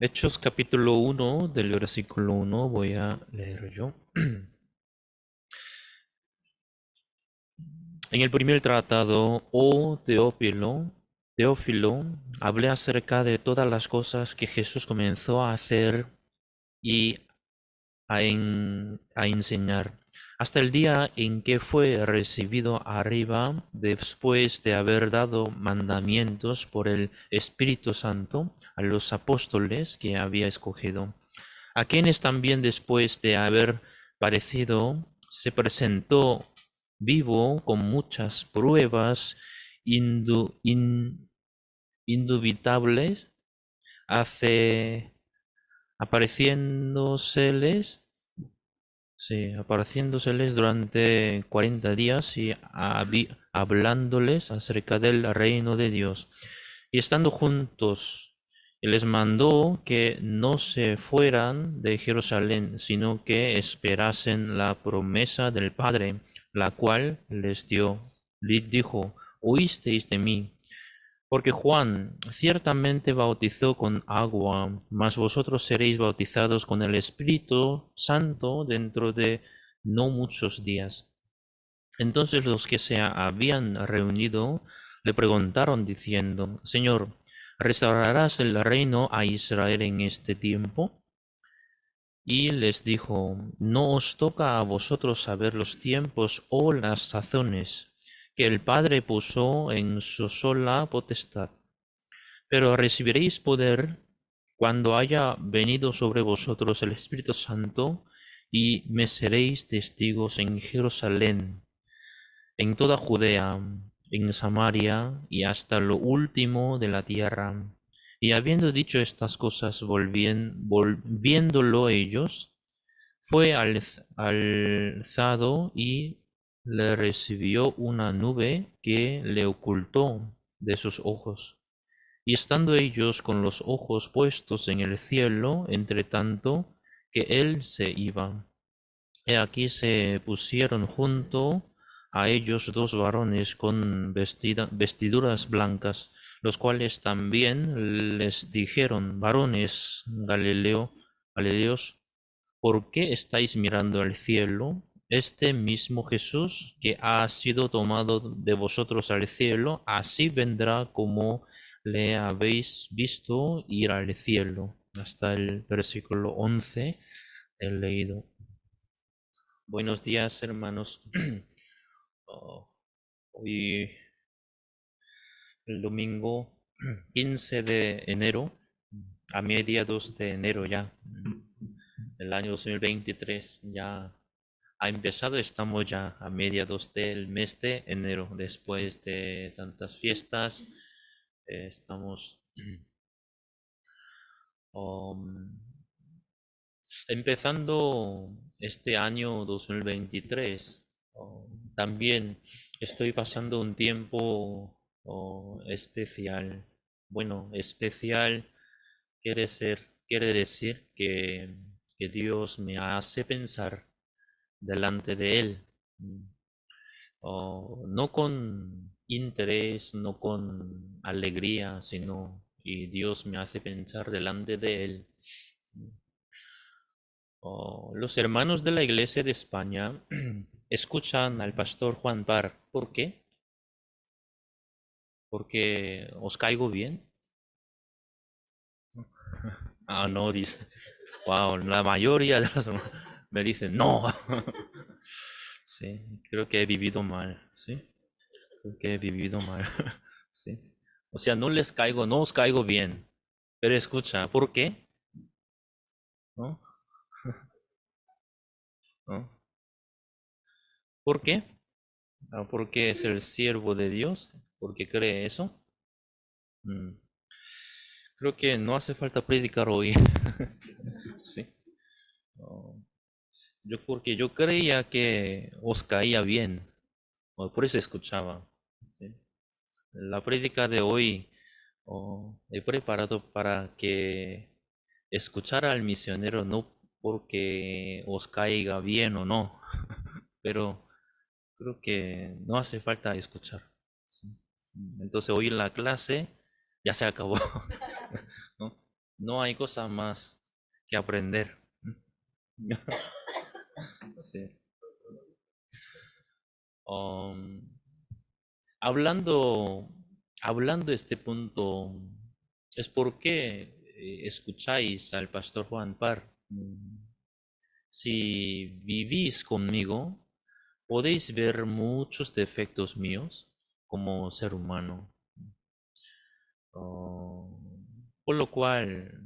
Hechos capítulo 1 del versículo 1 voy a leer yo. En el primer tratado, oh Teófilo, hablé acerca de todas las cosas que Jesús comenzó a hacer y a enseñar, hasta el día en que fue recibido arriba, después de haber dado mandamientos por el Espíritu Santo a los apóstoles que había escogido, a quienes también después de haber padecido, se presentó vivo con muchas pruebas indu- in- indubitables, hace apareciéndoseles, sí, apareciéndoseles durante 40 días y hablándoles acerca del reino de Dios. Y estando juntos, les mandó que no se fueran de Jerusalén, sino que esperasen la promesa del Padre, la cual les dio. Les dijo: oísteis de mí, porque Juan ciertamente bautizó con agua, mas vosotros seréis bautizados con el Espíritu Santo dentro de no muchos días. Entonces los que se habían reunido le preguntaron diciendo: Señor, ¿restaurarás el reino a Israel en este tiempo? Y les dijo: no os toca a vosotros saber los tiempos o las sazones que el Padre puso en su sola potestad, pero recibiréis poder cuando haya venido sobre vosotros el Espíritu Santo, y me seréis testigos en Jerusalén, en toda Judea, en Samaria y hasta lo último de la tierra. Y habiendo dicho estas cosas, volviéndolo ellos, fue alzado y le recibió una nube que le ocultó de sus ojos. Y estando ellos con los ojos puestos en el cielo, entre tanto que él se iba, he aquí se pusieron junto a ellos dos varones con vestiduras blancas, los cuales también les dijeron: varones Galileos, ¿por qué estáis mirando al cielo? Este mismo Jesús que ha sido tomado de vosotros al cielo, así vendrá como le habéis visto ir al cielo. Hasta el versículo 11 he leído. Buenos días, hermanos. Oh, hoy el domingo 15 de enero, a mediados de enero ya, el año 2023 ya ha empezado. Estamos ya a mediados del mes de enero, después de tantas fiestas. Estamos um, empezando este año 2023. También estoy pasando un tiempo especial. Bueno, especial quiere decir que Dios me hace pensar delante de Él. Mm. No con interés, no con alegría, sino y Dios me hace pensar delante de Él. Los hermanos de la Iglesia de España escuchan al pastor Juan Par. ¿Por qué? Porque os caigo bien. Ah, no, dice. Wow, la mayoría de los me dicen no. Sí, creo que he vivido mal, ¿sí? Creo que he vivido mal, ¿sí? O sea, no os caigo bien. Pero escucha, ¿por qué? ¿No? ¿No? ¿Por qué? Porque es el siervo de Dios, porque cree eso. Mm, Creo que no hace falta predicar hoy, ¿sí? Oh, porque yo creía que os caía bien, por eso escuchaba, ¿sí? La prédica de hoy he preparado para que escuchara al misionero, no porque os caiga bien o no, pero creo que no hace falta escuchar, ¿sí? Sí. Entonces hoy la clase ya se acabó, ¿no? No hay cosa más que aprender. Sí. Um, hablando, hablando de este punto, es porque escucháis al pastor Juan Par. Si vivís conmigo, podéis ver muchos defectos míos como ser humano. Oh, por lo cual,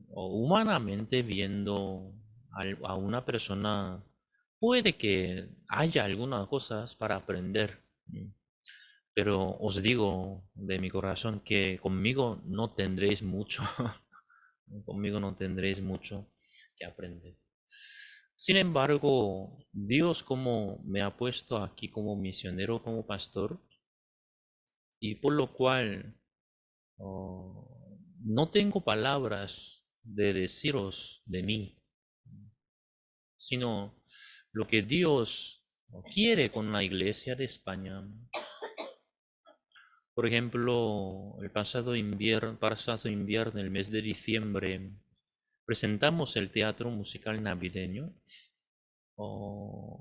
humanamente viendo a una persona, puede que haya algunas cosas para aprender. Pero os digo de mi corazón que conmigo no tendréis mucho, conmigo no tendréis mucho que aprender. Sin embargo, Dios como me ha puesto aquí como misionero, como pastor, y por lo cual no tengo palabras de deciros de mí, sino lo que Dios quiere con la Iglesia de España. Por ejemplo, pasado invierno, el mes de diciembre, presentamos el teatro musical navideño.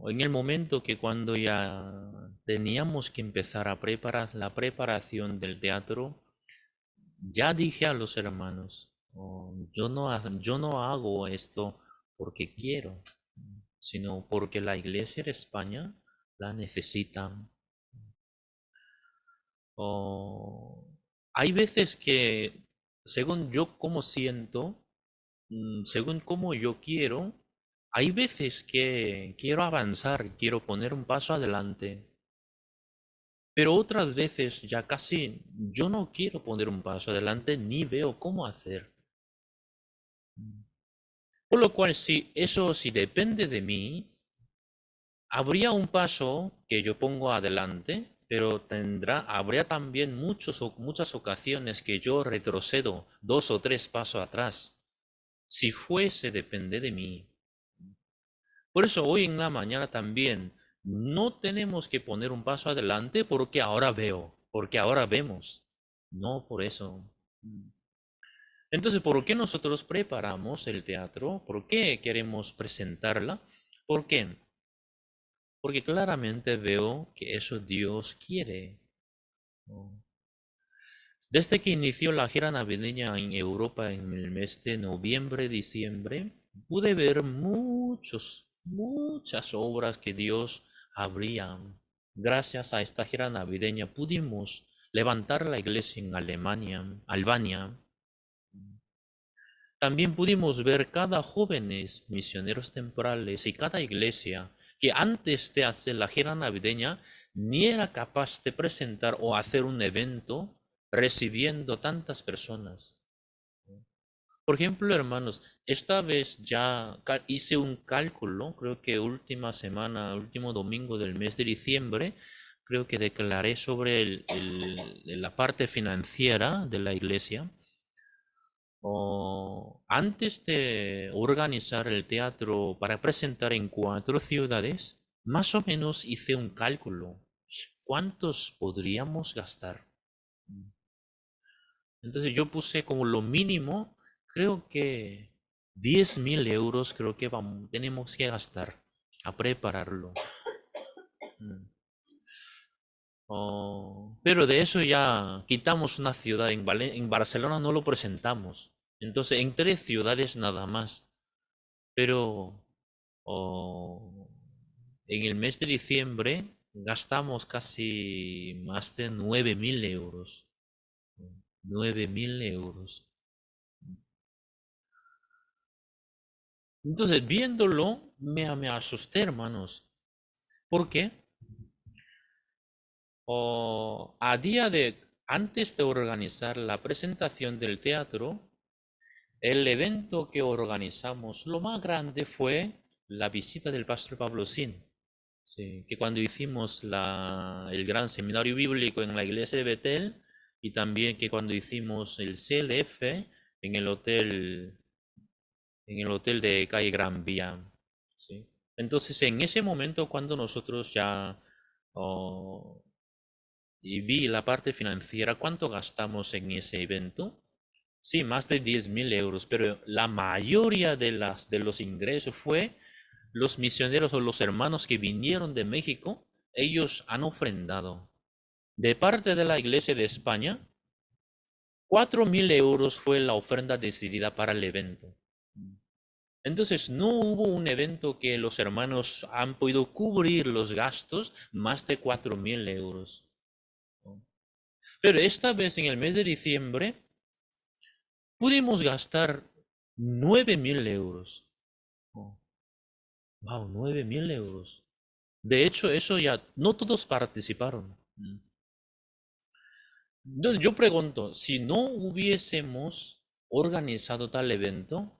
En el momento que cuando ya teníamos que empezar a preparar la preparación del teatro, ya dije a los hermanos, yo no hago esto porque quiero, sino porque la Iglesia de España la necesita. Oh, hay veces que, según yo como siento, según como yo quiero, hay veces que quiero avanzar, quiero poner un paso adelante, pero otras veces ya casi yo no quiero poner un paso adelante ni veo cómo hacer. Por lo cual, si depende de mí, habría un paso que yo pongo adelante, pero habría también muchas ocasiones que yo retrocedo 2 o 3 pasos atrás, si fuese depende de mí. Por eso hoy en la mañana también no tenemos que poner un paso adelante porque ahora veo, porque ahora vemos. No por eso. Entonces, ¿por qué nosotros preparamos el teatro? ¿Por qué queremos presentarla? ¿Por qué? Porque claramente veo que eso Dios quiere, ¿no? Desde que inició la gira navideña en Europa en el mes de noviembre, diciembre, pude ver muchas obras que Dios abría. Gracias a esta gira navideña pudimos levantar la iglesia en Albania. También pudimos ver cada jóvenes misioneros temporales y cada iglesia que antes de hacer la gira navideña ni era capaz de presentar o hacer un evento recibiendo tantas personas. Por ejemplo, hermanos, esta vez ya hice un cálculo, creo que última semana, último domingo del mes de diciembre, creo que declaré sobre la parte financiera de la iglesia. Antes de organizar el teatro para presentar en 4 ciudades, más o menos hice un cálculo. ¿Cuántos podríamos gastar? Entonces yo puse como lo mínimo, creo que 10.000 euros creo que tenemos que gastar a prepararlo. Mm. Pero de eso ya quitamos una ciudad, en Barcelona no lo presentamos. Entonces en 3 ciudades nada más. Pero oh, en el mes de diciembre gastamos casi más de 9.000 euros. 9.000 euros. Entonces, viéndolo, me asusté, hermanos. ¿Por qué? Antes de organizar la presentación del teatro, el evento que organizamos, lo más grande fue la visita del pastor Pablo Sin. Sí, que cuando hicimos el gran seminario bíblico en la iglesia de Betel y también que cuando hicimos el CLF en el hotel de calle Gran Vía. ¿Sí? Entonces, en ese momento, cuando nosotros ya oh, y vi la parte financiera, cuánto gastamos en ese evento, Sí, más de 10.000 euros, pero la mayoría de los ingresos fue los misioneros o los hermanos que vinieron de México, ellos han ofrendado. De parte de la Iglesia de España, 4.000 euros fue la ofrenda decidida para el evento. Entonces, no hubo un evento que los hermanos han podido cubrir los gastos más de 4.000 euros. Pero esta vez, en el mes de diciembre, pudimos gastar 9.000 euros. Wow, 9.000 euros. De hecho, eso ya, no todos participaron. Entonces, yo pregunto, si no hubiésemos organizado tal evento,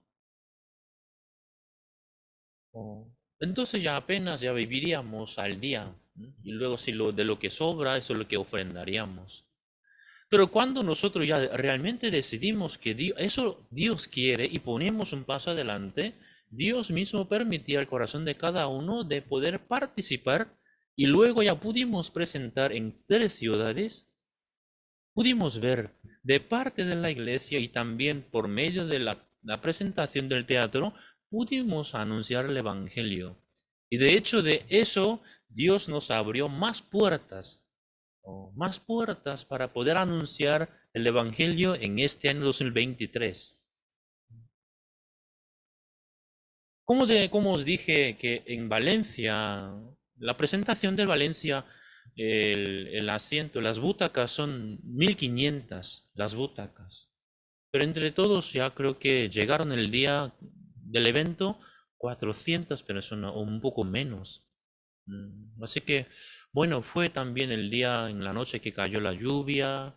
entonces ya apenas ya viviríamos al día. Y luego si de lo que sobra, eso es lo que ofrendaríamos. Pero cuando nosotros ya realmente decidimos que eso Dios quiere y ponemos un paso adelante, Dios mismo permitía al corazón de cada uno de poder participar y luego ya pudimos presentar en 3 ciudades, pudimos ver de parte de la iglesia y también por medio de la presentación del teatro, pudimos anunciar el Evangelio. Y de hecho de eso Dios nos abrió más puertas para poder anunciar el Evangelio en este año 2023. Como os dije que en Valencia, la presentación de Valencia, el asiento, las butacas son 1.500 las butacas. Pero entre todos ya creo que llegaron el día del evento 400 personas o un poco menos. Así que, bueno, fue también el día en la noche que cayó la lluvia,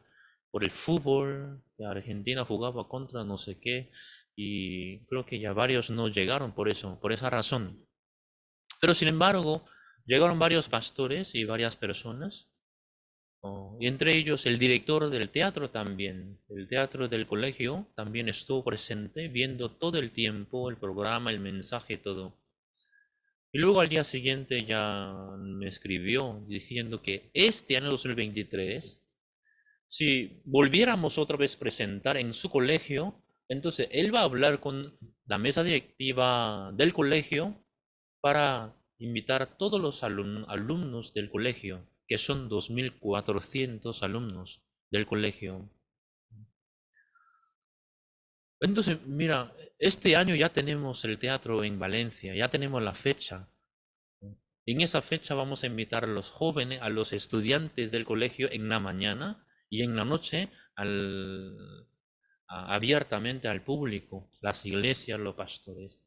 por el fútbol, que Argentina jugaba contra no sé qué, y creo que ya varios no llegaron por eso, por esa razón. Pero sin embargo, llegaron varios pastores y varias personas, y entre ellos el director del teatro también, el teatro del colegio también estuvo presente viendo todo el tiempo el programa, el mensaje, todo. Y luego al día siguiente ya me escribió diciendo que este año 2023, si volviéramos otra vez presentar en su colegio, entonces él va a hablar con la mesa directiva del colegio para invitar a todos los alumnos del colegio, que son 2.400 alumnos del colegio. Entonces, mira, este año ya tenemos el teatro en Valencia, ya tenemos la fecha. En esa fecha vamos a invitar a los jóvenes, a los estudiantes del colegio en la mañana y en la noche abiertamente al público, las iglesias, los pastores.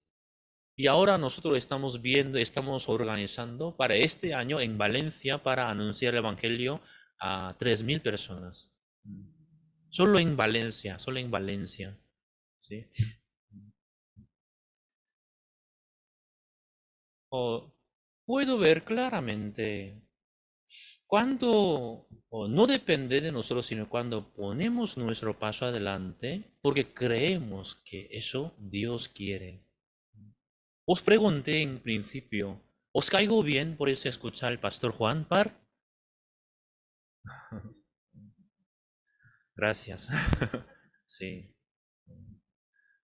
Y ahora nosotros estamos viendo, estamos organizando para este año en Valencia para anunciar el Evangelio a 3.000 personas. Solo en Valencia, solo en Valencia. ¿Sí? Puedo ver claramente cuando no depende de nosotros, sino cuando ponemos nuestro paso adelante, porque creemos que eso Dios quiere. Os pregunté en principio, ¿os caigo bien por eso escuchar al pastor Juan Par? Gracias. Sí.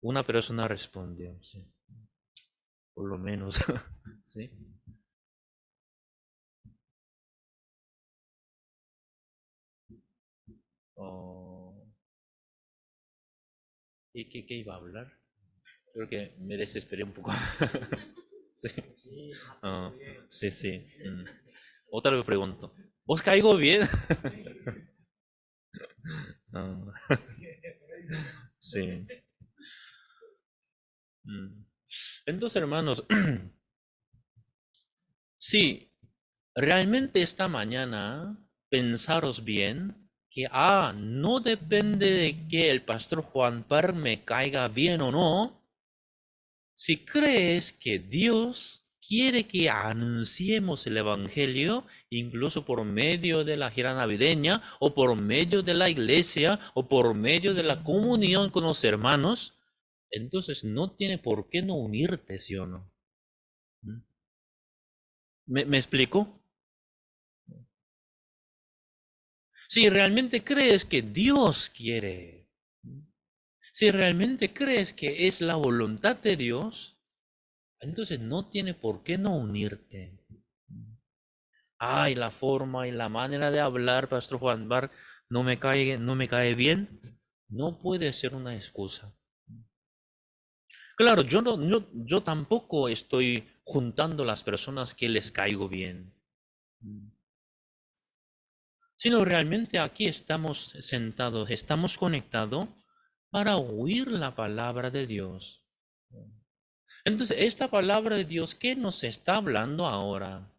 Una persona respondió, sí. Por lo menos. Sí. Oh, ¿y qué iba a hablar? Creo que me desesperé un poco. Sí. Ah, sí, sí. Otra vez pregunto. ¿Os caigo bien? Ah, sí. Mm. Entonces, hermanos, sí, realmente esta mañana pensaros bien que no depende de que el pastor Juan Par me caiga bien o no. Si crees que Dios quiere que anunciemos el Evangelio, incluso por medio de la gira navideña, o por medio de la iglesia, o por medio de la comunión con los hermanos, entonces no tiene por qué no unirte, ¿sí o no? ¿Mm? ¿Me explico? Si realmente crees que Dios quiere, Si realmente crees que es la voluntad de Dios, entonces no tiene por qué no unirte. Ay, la forma y la manera de hablar, Pastor Juan Bar, no me cae bien. No puede ser una excusa. Claro, yo tampoco estoy juntando las personas que les caigo bien, sino realmente aquí estamos sentados, estamos conectados para oír la palabra de Dios. Entonces, esta palabra de Dios, ¿qué nos está hablando ahora?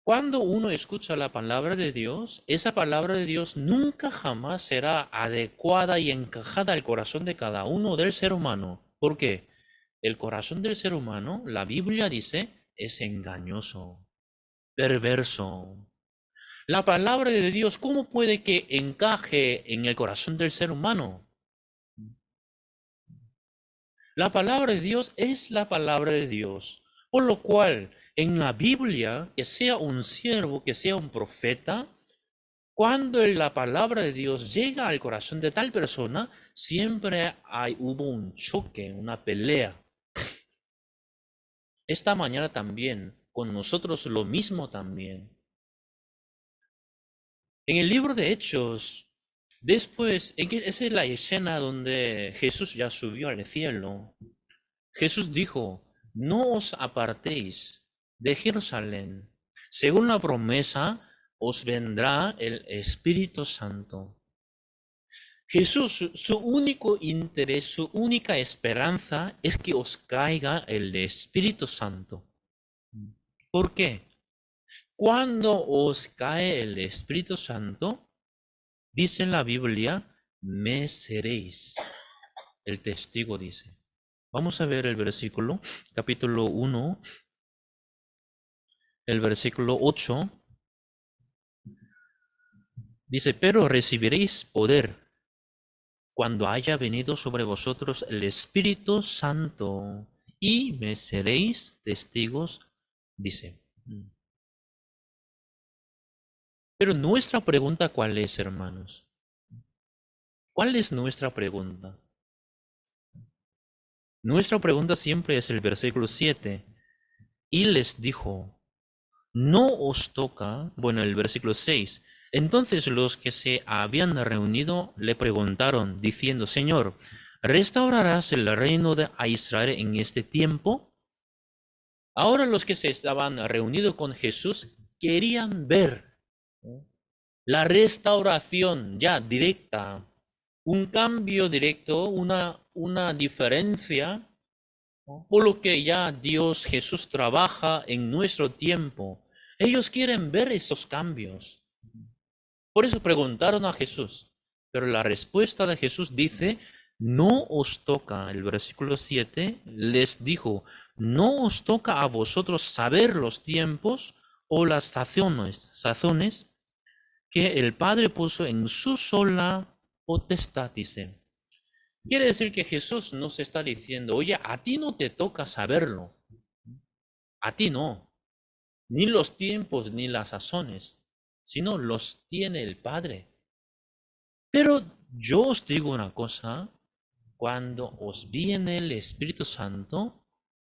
Cuando uno escucha la palabra de Dios, esa palabra de Dios nunca jamás será adecuada y encajada al corazón de cada uno del ser humano. ¿Por qué? El corazón del ser humano, la Biblia dice, es engañoso, perverso. La palabra de Dios, ¿cómo puede que encaje en el corazón del ser humano? La palabra de Dios es la palabra de Dios. Por lo cual, en la Biblia, que sea un siervo, que sea un profeta, cuando la palabra de Dios llega al corazón de tal persona, siempre hubo un choque, una pelea. Esta mañana también, con nosotros lo mismo también. En el libro de Hechos, después, esa es la escena donde Jesús ya subió al cielo. Jesús dijo, no os apartéis de Jerusalén. Según la promesa, os vendrá el Espíritu Santo. Jesús, su único interés, su única esperanza es que os caiga el Espíritu Santo. ¿Por qué? Cuando os cae el Espíritu Santo, dice en la Biblia, me seréis. El testigo dice. Vamos a ver el versículo, capítulo 1, el versículo 8. Dice, pero recibiréis poder cuando haya venido sobre vosotros el Espíritu Santo y me seréis testigos, dice. Pero nuestra pregunta, ¿cuál es, hermanos? ¿Cuál es nuestra pregunta? Nuestra pregunta siempre es el versículo 7. Y les dijo, no os toca, bueno, el versículo 6. Entonces los que se habían reunido le preguntaron, diciendo, Señor, ¿restaurarás el reino a Israel en este tiempo? Ahora los que se estaban reunidos con Jesús querían ver la restauración ya directa, un cambio directo, una diferencia, ¿no? Por lo que ya Dios, Jesús trabaja en nuestro tiempo. Ellos quieren ver esos cambios. Por eso preguntaron a Jesús. Pero la respuesta de Jesús dice, no os toca, el versículo 7 les dijo, no os toca a vosotros saber los tiempos o las sazones que el Padre puso en su sola potestad, dice. Quiere decir que Jesús nos está diciendo, oye, a ti no te toca saberlo, a ti no, ni los tiempos ni las sazones, sino los tiene el Padre. Pero yo os digo una cosa, cuando os viene el Espíritu Santo,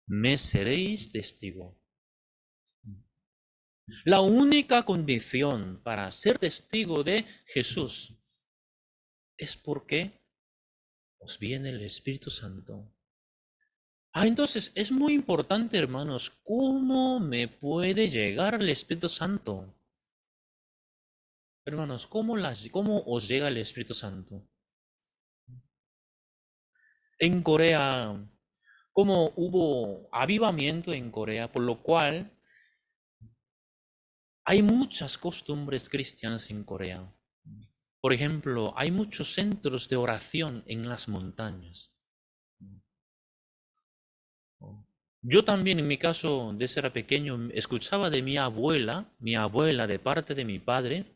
me seréis testigo. La única condición para ser testigo de Jesús es porque os viene el Espíritu Santo. Entonces es muy importante, hermanos, ¿cómo me puede llegar el Espíritu Santo? Hermanos, ¿cómo os llega el Espíritu Santo? En Corea, como hubo avivamiento en Corea, por lo cual hay muchas costumbres cristianas en Corea. Por ejemplo, hay muchos centros de oración en las montañas. Yo también, en mi caso, de ser pequeño, escuchaba de mi abuela de parte de mi padre.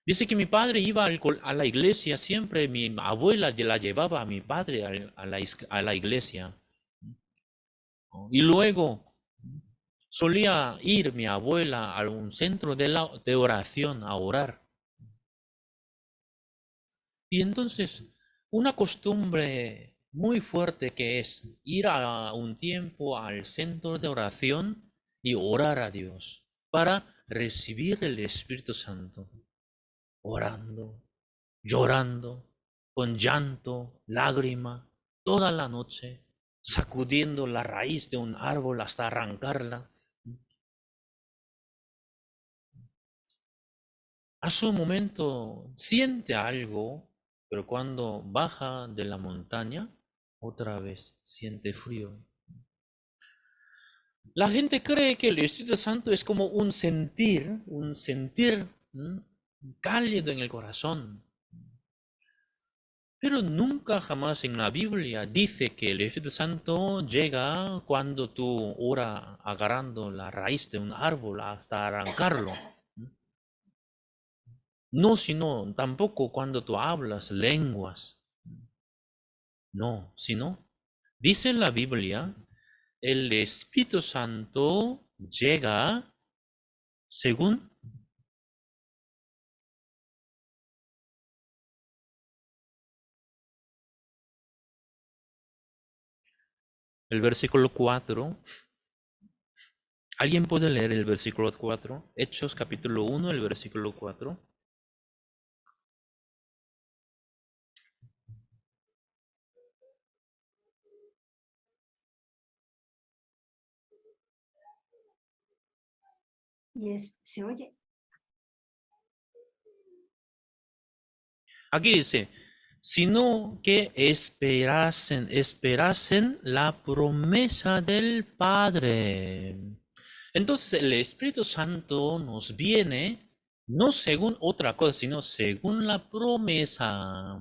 Dice que mi padre iba a la iglesia, siempre mi abuela la llevaba a mi padre a la iglesia. Y luego solía ir mi abuela a un centro de oración a orar. Y entonces Una costumbre muy fuerte que es ir a un tiempo al centro de oración y orar a Dios para recibir el Espíritu Santo, orando, llorando, con llanto, lágrima, toda la noche, sacudiendo la raíz de un árbol hasta arrancarla. A su momento siente algo, pero cuando baja de la montaña, otra vez siente frío. La gente cree que el Espíritu Santo es como un sentir cálido en el corazón. Pero nunca jamás en la Biblia dice que el Espíritu Santo llega cuando tú oras agarrando la raíz de un árbol hasta arrancarlo. No, sino tampoco cuando tú hablas lenguas. No, sino dice la Biblia, el Espíritu Santo llega según el versículo 4. ¿Alguien puede leer el versículo 4? Hechos capítulo 1, el versículo 4. ¿Se oye? Aquí dice, sino que esperasen la promesa del Padre. Entonces el Espíritu Santo nos viene no según otra cosa, sino según la promesa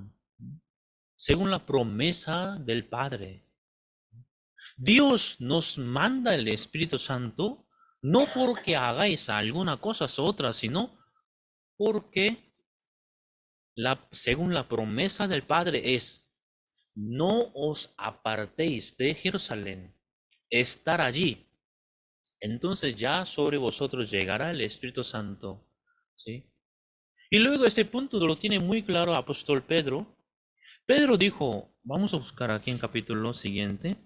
del Padre. Dios nos manda el Espíritu Santo no porque hagáis alguna cosa u otra, sino porque según la promesa del Padre es, no os apartéis de Jerusalén, estar allí. Entonces ya sobre vosotros llegará el Espíritu Santo. ¿Sí? Y luego ese punto lo tiene muy claro apóstol Pedro. Pedro dijo, vamos a buscar aquí en capítulo siguiente.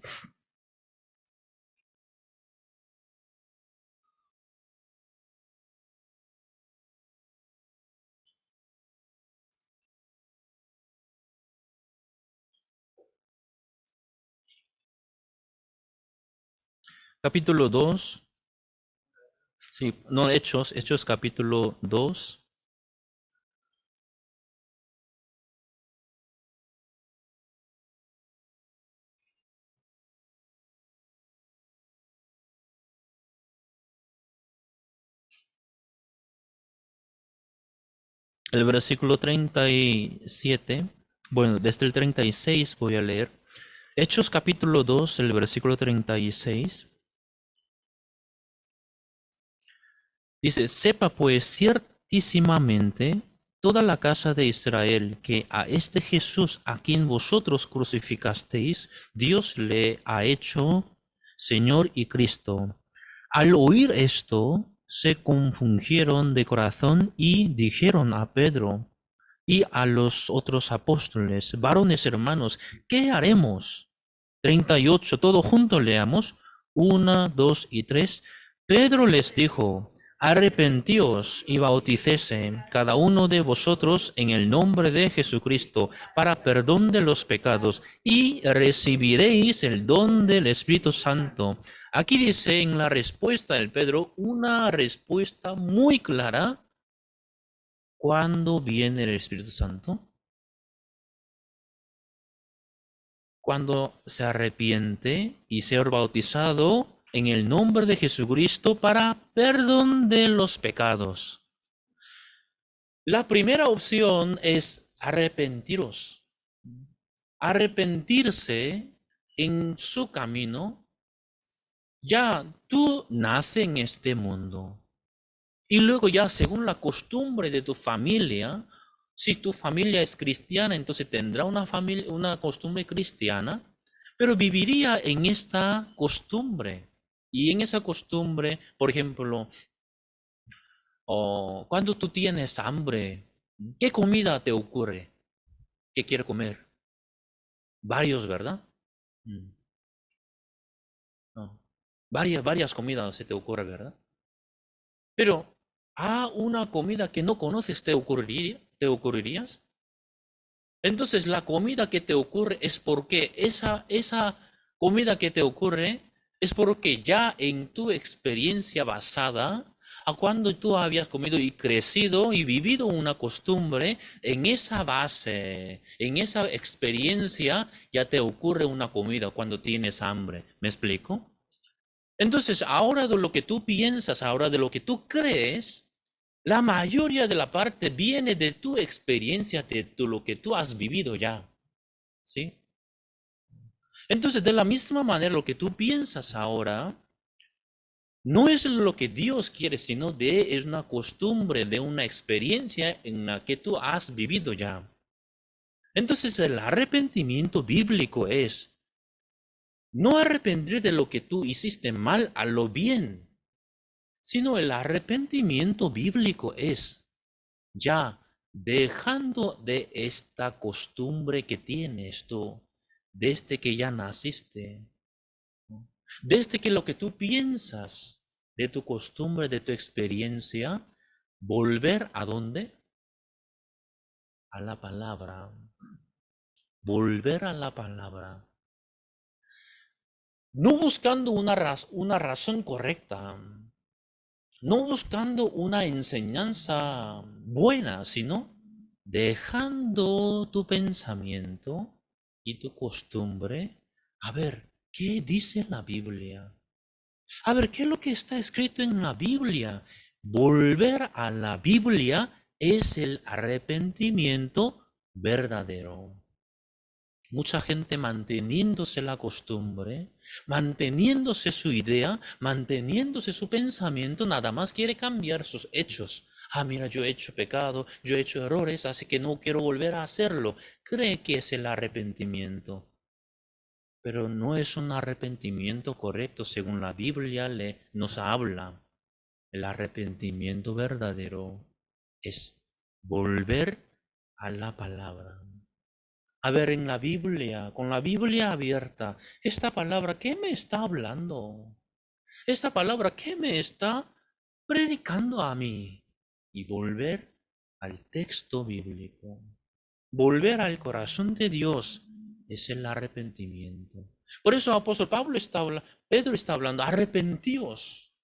Capítulo 2. Sí, no, Hechos capítulo 2. El versículo 37. Bueno, desde el 36 voy a leer. Hechos capítulo 2, el versículo 36. Dice, sepa pues ciertísimamente toda la casa de Israel que a este Jesús a quien vosotros crucificasteis, Dios le ha hecho Señor y Cristo. Al oír esto, se confundieron de corazón y dijeron a Pedro y a los otros apóstoles, varones hermanos, ¿qué haremos? 38, todo junto leamos, 1, 2 y 3. Pedro les dijo, arrepentíos y bauticése cada uno de vosotros en el nombre de Jesucristo para perdón de los pecados y recibiréis el don del Espíritu Santo. Aquí dice en la respuesta del Pedro una respuesta muy clara. ¿Cuándo viene el Espíritu Santo? Cuando se arrepiente y ser bautizado en el nombre de Jesucristo para perdón de los pecados. La primera opción es arrepentiros. Arrepentirse en su camino. Ya tú naces en este mundo. Y luego ya según la costumbre de tu familia, si tu familia es cristiana, entonces tendrá una costumbre cristiana, pero viviría en esta costumbre. Y en esa costumbre, por ejemplo, cuando tú tienes hambre, ¿qué comida te ocurre? ¿Qué quieres comer? Varios, ¿verdad? Mm, no. Varias comidas se te ocurre, ¿verdad? Pero, una comida que no conoces te ocurrirías? Entonces, la comida que te ocurre es porque esa comida que te ocurre es porque ya en tu experiencia basada a cuando tú habías comido y crecido y vivido una costumbre, en esa base, en esa experiencia, ya te ocurre una comida cuando tienes hambre. ¿Me explico? Entonces, ahora de lo que tú piensas, ahora de lo que tú crees, la mayoría de la parte viene de tu experiencia, de lo que tú has vivido ya, ¿sí? Entonces, de la misma manera, lo que tú piensas ahora no es lo que Dios quiere, sino es una costumbre, de una experiencia en la que tú has vivido ya. Entonces, el arrepentimiento bíblico es no arrepentir de lo que tú hiciste mal a lo bien, sino el arrepentimiento bíblico es ya dejando de esta costumbre que tienes tú, desde que ya naciste, ¿no? Desde que lo que tú piensas de tu costumbre, de tu experiencia, volver a dónde? A la palabra. Volver a la palabra. No buscando una razón correcta, no buscando una enseñanza buena, sino dejando tu pensamiento y tu costumbre. A ver, ¿qué dice la Biblia? A ver, ¿qué es lo que está escrito en la Biblia? Volver a la Biblia es el arrepentimiento verdadero. Mucha gente manteniéndose la costumbre, manteniéndose su idea, manteniéndose su pensamiento, nada más quiere cambiar sus hechos. Mira, yo he hecho pecado, yo he hecho errores, así que no quiero volver a hacerlo. Cree que es el arrepentimiento, pero no es un arrepentimiento correcto según la Biblia nos habla. El arrepentimiento verdadero es volver a la palabra. A ver, en la Biblia, con la Biblia abierta, esta palabra, ¿qué me está hablando? Esta palabra, ¿qué me está predicando a mí? Y volver al texto bíblico. Volver al corazón de Dios es el arrepentimiento. Por eso apóstol Pedro está hablando, arrepentíos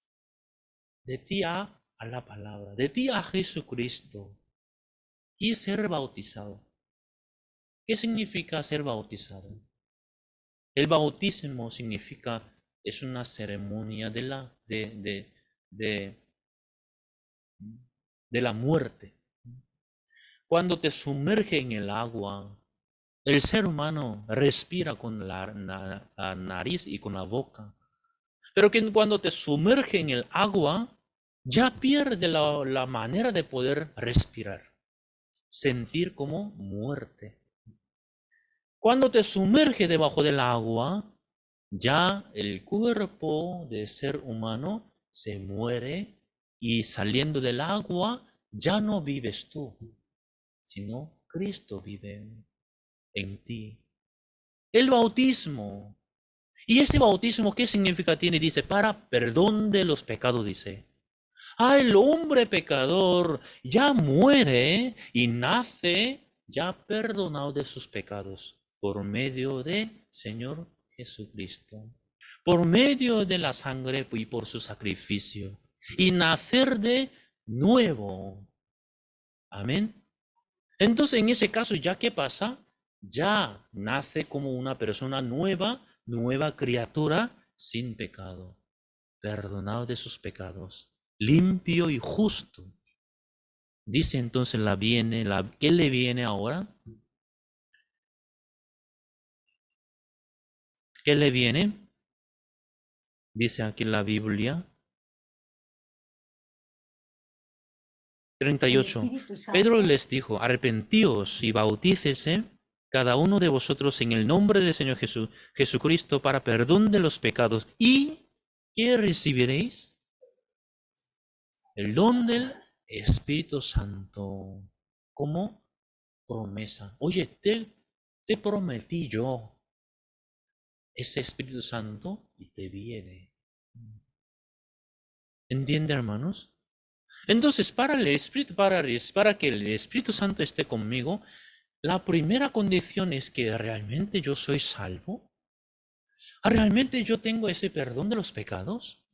de ti a la palabra, de ti a Jesucristo y ser bautizado. ¿Qué significa ser bautizado? El bautismo significa, es una ceremonia de la muerte. Cuando te sumerge en el agua, el ser humano respira con la nariz y con la boca. Pero que cuando te sumerge en el agua, ya pierde la manera de poder respirar, sentir como muerte. Cuando te sumerge debajo del agua, ya el cuerpo de ser humano se muere y saliendo del agua ya no vives tú, sino Cristo vive en ti. El bautismo. ¿Y ese bautismo qué significa tiene? Dice, para perdón de los pecados, dice. El hombre pecador ya muere y nace ya perdonado de sus pecados por medio de Señor Jesucristo, por medio de la sangre y por su sacrificio, y nacer de nuevo. Amén. Entonces, en ese caso, ¿ya qué pasa? Ya nace como una persona nueva criatura sin pecado, perdonado de sus pecados, limpio y justo. Dice entonces ¿qué le viene ahora? ¿Qué le viene? Dice aquí la Biblia. 38. Pedro les dijo, arrepentíos y bautícese cada uno de vosotros en el nombre del Señor Jesucristo para perdón de los pecados. ¿Y qué recibiréis? El don del Espíritu Santo como promesa. Oye, te te prometí yo ese Espíritu Santo y te viene. ¿Entiende, hermanos? Entonces, para que el Espíritu Santo esté conmigo, la primera condición es que realmente yo soy salvo. ¿Realmente yo tengo ese perdón de los pecados?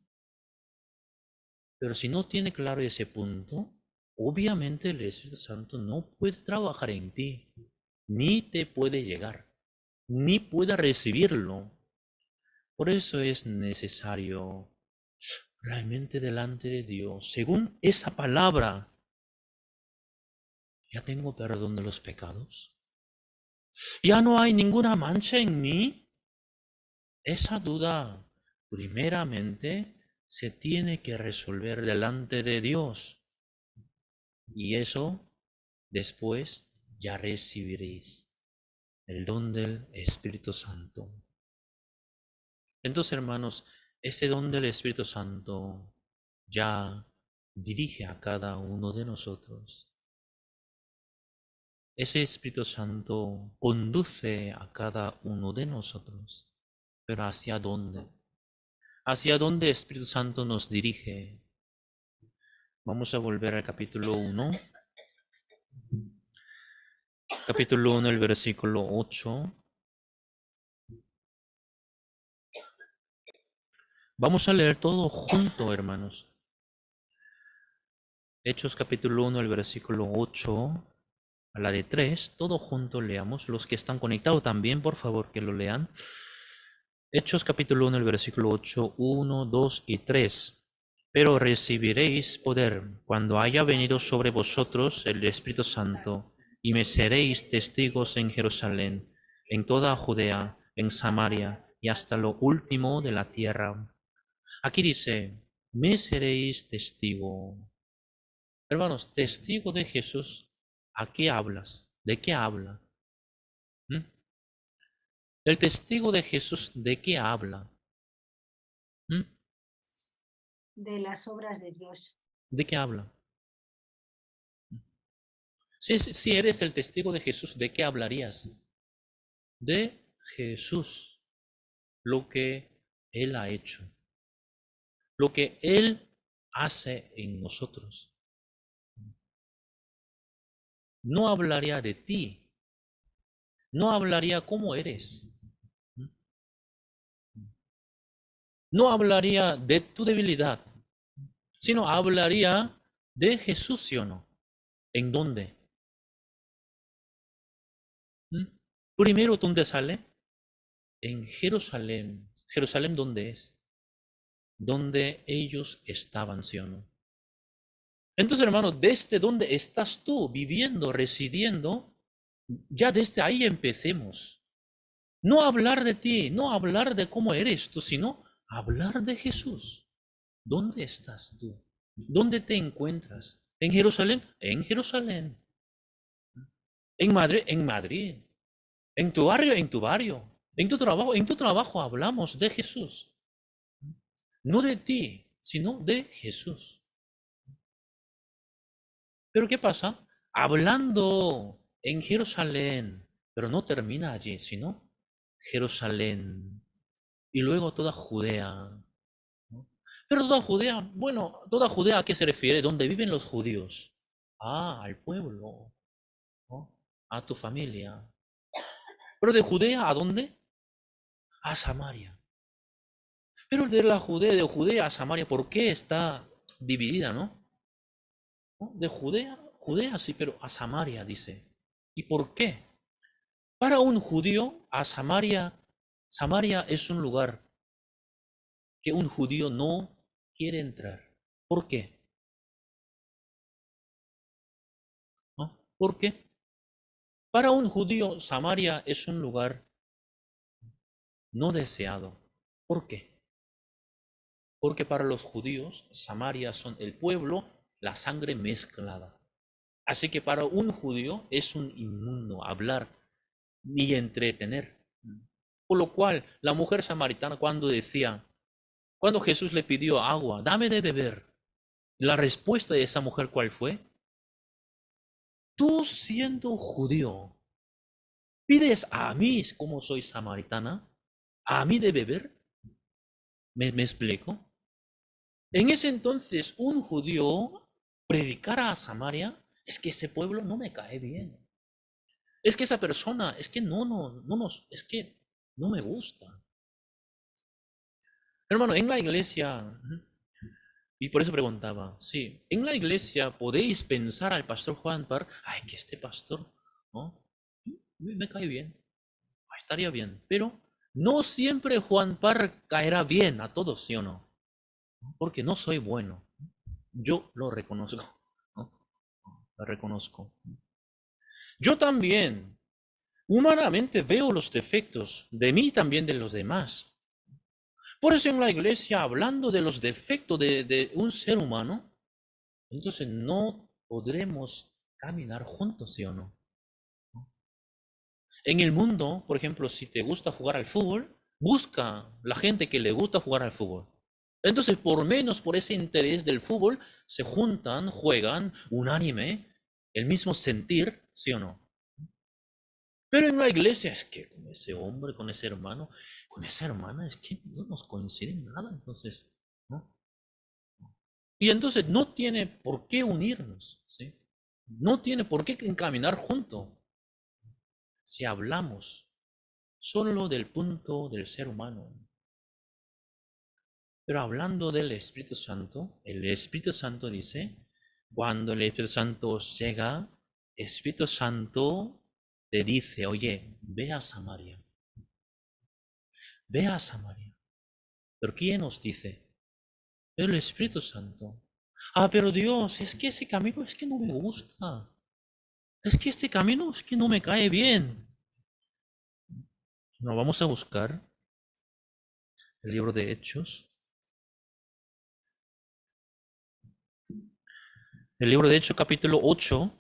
Pero si no tiene claro ese punto, obviamente el Espíritu Santo no puede trabajar en ti, ni te puede llegar, ni puede recibirlo. Por eso es necesario realmente delante de Dios, según esa palabra, ya tengo perdón de los pecados. Ya no hay ninguna mancha en mí. Esa duda, primeramente, se tiene que resolver delante de Dios. Y eso, después, ya recibiréis el don del Espíritu Santo. Entonces, hermanos, ese don del Espíritu Santo ya dirige a cada uno de nosotros. Ese Espíritu Santo conduce a cada uno de nosotros. Pero ¿hacia dónde? ¿Hacia dónde el Espíritu Santo nos dirige? Vamos a volver al capítulo 1. Capítulo 1, el versículo 8. Vamos a leer todo junto, hermanos. Hechos capítulo 1, el versículo 8 a la de 3. Todo junto leamos. Los que están conectados también, por favor, que lo lean. Hechos capítulo 1, el versículo 8, 1, 2 y 3. Pero recibiréis poder cuando haya venido sobre vosotros el Espíritu Santo, y me seréis testigos en Jerusalén, en toda Judea, en Samaria y hasta lo último de la tierra. Aquí dice, me seréis testigo. Hermanos, testigo de Jesús, ¿a qué hablas? ¿De qué habla? ¿Mm? El testigo de Jesús, ¿de qué habla? ¿Mm? De las obras de Dios. ¿De qué habla? Si eres el testigo de Jesús, ¿de qué hablarías? De Jesús, lo que Él ha hecho, lo que Él hace en nosotros. No hablaría de ti, no hablaría cómo eres, no hablaría de tu debilidad, sino hablaría de Jesús, ¿sí o no? ¿En dónde? Primero, ¿dónde sale? En Jerusalén. ¿Jerusalén dónde es? Donde ellos estaban, ¿sí o no? Entonces, hermano, desde donde estás tú viviendo, residiendo, ya desde ahí empecemos. No hablar de ti, no hablar de cómo eres tú, sino hablar de Jesús. ¿Dónde estás tú? ¿Dónde te encuentras? ¿En Jerusalén? En Jerusalén. ¿En Madrid? En Madrid. ¿En tu barrio? En tu barrio. ¿En tu trabajo? En tu trabajo hablamos de Jesús. No de ti, sino de Jesús. Pero ¿qué pasa? Hablando en Jerusalén, pero no termina allí, sino Jerusalén y luego toda Judea. ¿No? Pero toda Judea, bueno, toda Judea, ¿a qué se refiere? ¿Dónde viven los judíos? Ah, al pueblo, ¿no? A tu familia. Pero de Judea, ¿a dónde? A Samaria. Pero de Judea a Samaria, ¿por qué está dividida, no? ¿No? De Judea, Judea sí, pero a Samaria dice. ¿Y por qué? Para un judío, a Samaria, Samaria es un lugar que un judío no quiere entrar. ¿Por qué? ¿No? ¿Por qué? Para un judío, Samaria es un lugar no deseado. ¿Por qué? Porque para los judíos, Samaria son el pueblo, la sangre mezclada. Así que para un judío es un inmundo hablar ni entretener. Por lo cual, la mujer samaritana cuando Jesús le pidió agua, dame de beber, la respuesta de esa mujer, ¿cuál fue? Tú siendo judío, ¿Pides a mí, como soy samaritana, a mí de beber? ¿Me explico? En ese entonces, un judío predicara a Samaria, es que ese pueblo no me cae bien. Es que esa persona, es que es que no me gusta. Hermano, en la iglesia, y por eso preguntaba, sí, en la iglesia podéis pensar al pastor Juan Par, ay, que este pastor, ¿no? Me cae bien, estaría bien, pero no siempre Juan Par caerá bien a todos, ¿sí o no? Porque no soy bueno, yo lo reconozco, ¿no? Lo reconozco. Yo también, humanamente veo los defectos de mí y también de los demás. Por eso en la iglesia, hablando de los defectos de un ser humano, entonces no podremos caminar juntos, ¿sí o no? En el mundo, por ejemplo, si te gusta jugar al fútbol, busca la gente que le gusta jugar al fútbol. Entonces, por ese interés del fútbol, se juntan, juegan, unánime, el mismo sentir, ¿sí o no? Pero en la iglesia es que con ese hombre, con ese hermano, con esa hermana, es que no nos coinciden nada, entonces, ¿no? Y entonces no tiene por qué unirnos, ¿sí? No tiene por qué encaminar juntos. Si hablamos solo del punto del ser humano. Pero hablando del Espíritu Santo, el Espíritu Santo dice, cuando el Espíritu Santo llega, el Espíritu Santo te dice, oye, ve a Samaria. Ve a Samaria. ¿Pero quién nos dice? El Espíritu Santo. Ah, pero Dios, es que ese camino es que no me gusta. Es que este camino es que no me cae bien. No, vamos a buscar el libro de Hechos. El libro de Hechos, capítulo 8.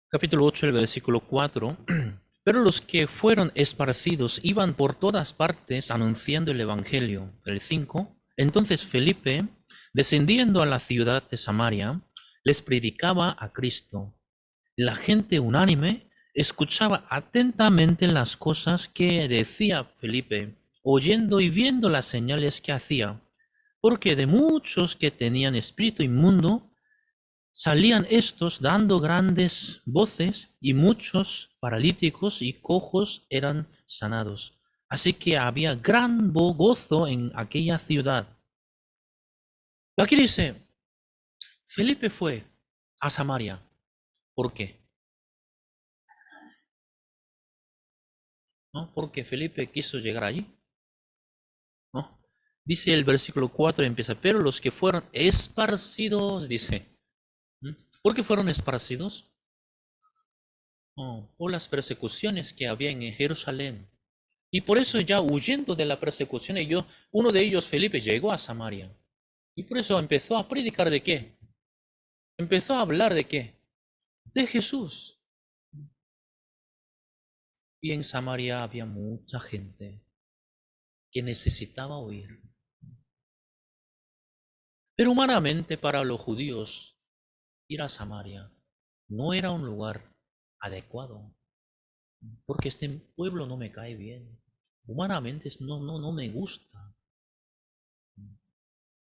Capítulo 8, el versículo 4. Pero los que fueron esparcidos iban por todas partes anunciando el Evangelio. El 5. Entonces Felipe, descendiendo a la ciudad de Samaria, les predicaba a Cristo. La gente unánime escuchaba atentamente las cosas que decía Felipe, oyendo y viendo las señales que hacía, porque de muchos que tenían espíritu inmundo, salían estos dando grandes voces y muchos paralíticos y cojos eran sanados. Así que había gran gozo en aquella ciudad. Aquí dice, Felipe fue a Samaria. ¿Por qué? ¿No? Porque Felipe quiso llegar allí. ¿No? Dice el versículo 4, empieza, pero los que fueron esparcidos, dice. ¿Por qué fueron esparcidos? Por las persecuciones que había en Jerusalén. Y por eso ya huyendo de la persecución, uno de ellos, Felipe, llegó a Samaria. Y por eso empezó a predicar ¿de qué? Empezó a hablar ¿de qué? De Jesús. Y en Samaria había mucha gente que necesitaba oír. Pero humanamente para los judíos, ir a Samaria no era un lugar adecuado. Porque este pueblo no me cae bien. Humanamente no me gusta.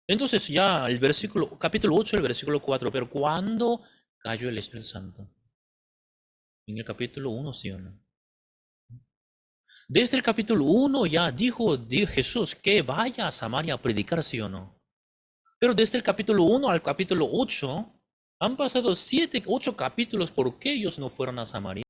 Entonces ya el versículo, capítulo 8, el versículo 4, pero ¿cuándo cayó el Espíritu Santo? En el capítulo 1, ¿sí o no? Desde el capítulo 1 ya dijo Jesús que vaya a Samaria a predicar, ¿sí o no? Pero desde el capítulo 1 al capítulo 8 han pasado 7, 8 capítulos. ¿Por qué ellos no fueron a Samaria?